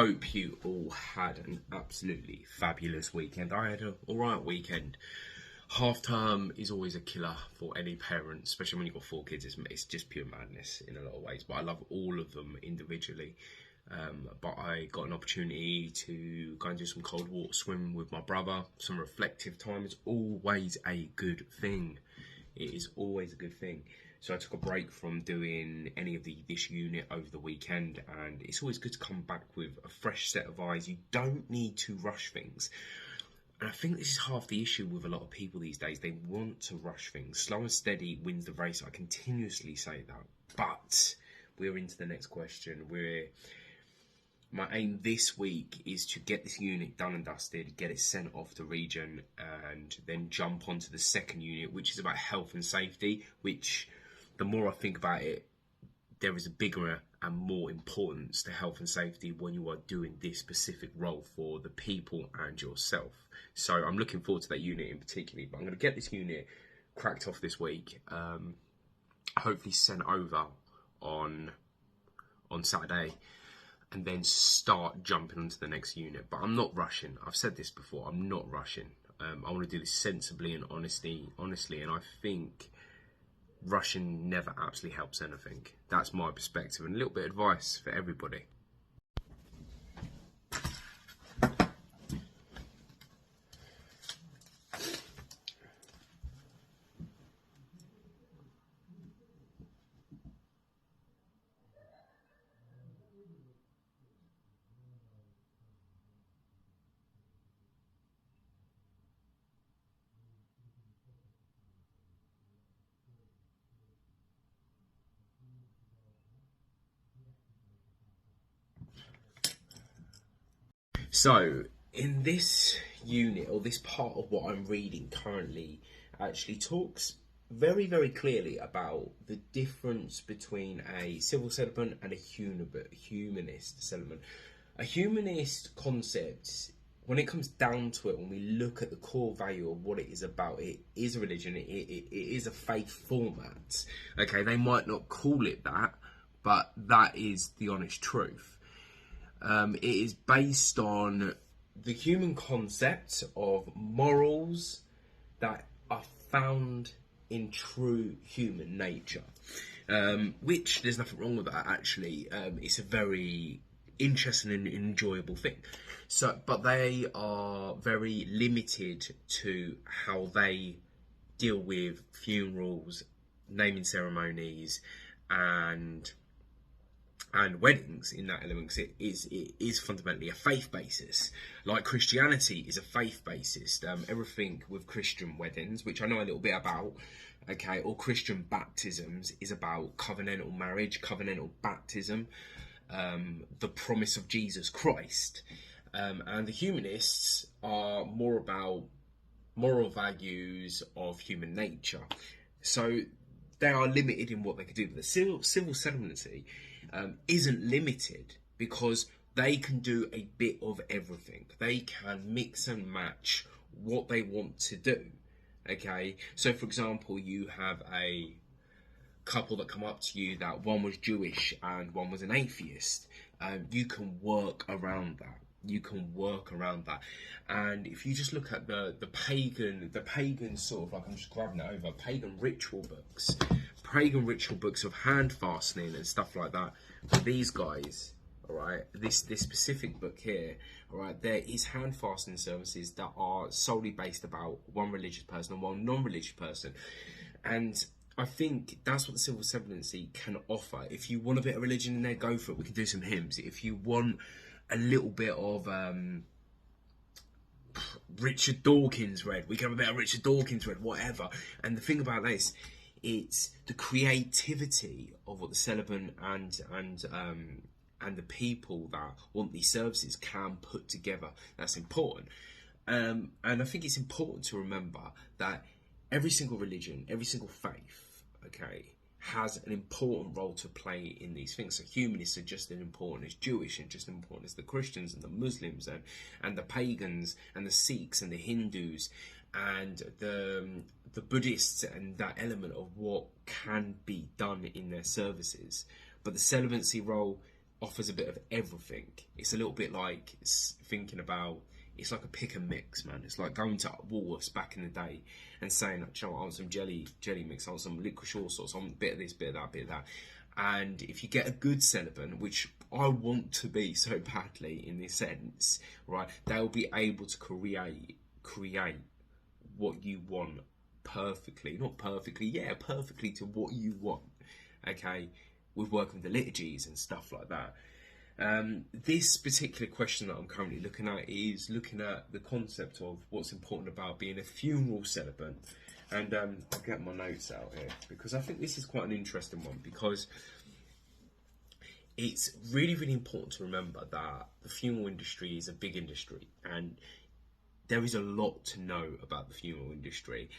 hope you all had an absolutely fabulous weekend. I had an alright weekend. Half term is always a killer for any parent, especially when you've got 4 kids. It's just pure madness in a lot of ways, but I love all of them individually. But I got an opportunity to go and do some cold water swim with my brother. Some reflective time is always a good thing. It is always a good thing. So I took a break from doing any of this unit over the weekend, and it's always good to come back with a fresh set of eyes. You don't need to rush things. And I think this is half the issue with a lot of people these days. They want to rush things. Slow and steady wins the race. I continuously say that. But we're into the next question. My aim this week is to get this unit done and dusted, get it sent off to region, and then jump onto the second unit, which is about health and safety, which the more I think about it, there is a bigger and more importance to health and safety when you are doing this specific role for the people and yourself. So I'm looking forward to that unit in particular, but I'm going to get this unit cracked off this week, hopefully sent over on Saturday, and then start jumping onto the next unit. But I'm not rushing. I've said this before, I'm not rushing. I want to do this sensibly and honestly, and I think rushing never absolutely helps anything. That's my perspective, and a little bit of advice for everybody. So, in this unit, or this part of what I'm reading currently, actually talks very, very clearly about the difference between a civil celebrant and a humanist celebrant. A humanist concept, when it comes down to it, when we look at the core value of what it is about, it is a religion, it is a faith format. Okay, they might not call it that, but that is the honest truth. It is based on the human concept of morals that are found in true human nature, which there's nothing wrong with that, actually. It's a very interesting and enjoyable thing. So, but they are very limited to how they deal with funerals, naming ceremonies, and weddings in that element. It is fundamentally a faith basis, like Christianity is a faith basis. Everything with Christian weddings, which I know a little bit about, okay, or Christian baptisms, is about covenantal marriage, covenantal baptism, the promise of Jesus Christ, and the humanists are more about moral values of human nature. So they are limited in what they can do. But the civil settlemency isn't limited, because they can do a bit of everything. They can mix and match what they want to do. Okay, so for example, you have a couple that come up to you that one was Jewish and one was an atheist. You can work around that. And if you just look at the pagan sort of, like, I'm just grabbing it over, pagan ritual books of hand fastening and stuff like that, for these guys, all right, this specific book here, all right, there is hand fastening services that are solely based about one religious person and one non-religious person. And I think that's what the civil settlemency can offer. If you want a bit of religion in there, go for it. We can do some hymns. If you want a little bit of Richard Dawkins read, we can have a bit of Richard Dawkins read, whatever. And the thing about this, it's the creativity of what the celebrant and the people that want these services can put together. That's important. And I think it's important to remember that every single religion, every single faith, okay, has an important role to play in these things. So humanists are just as important as Jewish, and just as important as the Christians and the Muslims and the pagans and the Sikhs and the Hindus and the Buddhists, and that element of what can be done in their services. But the celibacy role offers a bit of everything. It's a little bit like thinking about, it's like a pick and mix, man. It's like going to Woolworths back in the day and saying, you know, I want some jelly mix, I want some licorice sauce, I want a bit of this, bit of that, bit of that. And if you get a good celebrant, which I want to be so badly in this sense, right, they'll be able to create what you want perfectly. Not perfectly, yeah, perfectly to what you want, okay, with working with the liturgies and stuff like that. This particular question that I'm currently looking at is looking at the concept of what's important about being a funeral celebrant. And I'll get my notes out here because I think this is quite an interesting one, because it's really, really important to remember that the funeral industry is a big industry, and there is a lot to know about the funeral industry,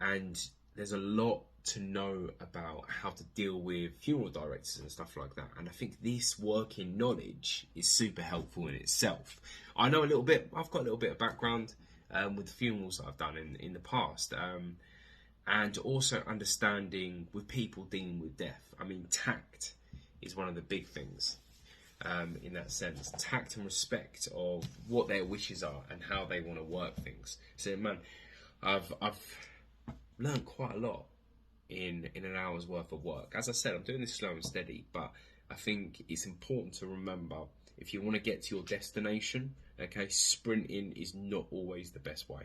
and there's a lot to know about how to deal with funeral directors and stuff like that. And I think this working knowledge is super helpful in itself. I know a little bit, I've got a little bit of background with the funerals that I've done in the past, and also understanding with people dealing with death. I mean, tact is one of the big things in that sense. Tact and respect of what their wishes are and how they want to work things. So, man, I've learned quite a lot in an hour's worth of work. As I said, I'm doing this slow and steady, but I think it's important to remember, if you want to get to your destination, okay, sprinting is not always the best way.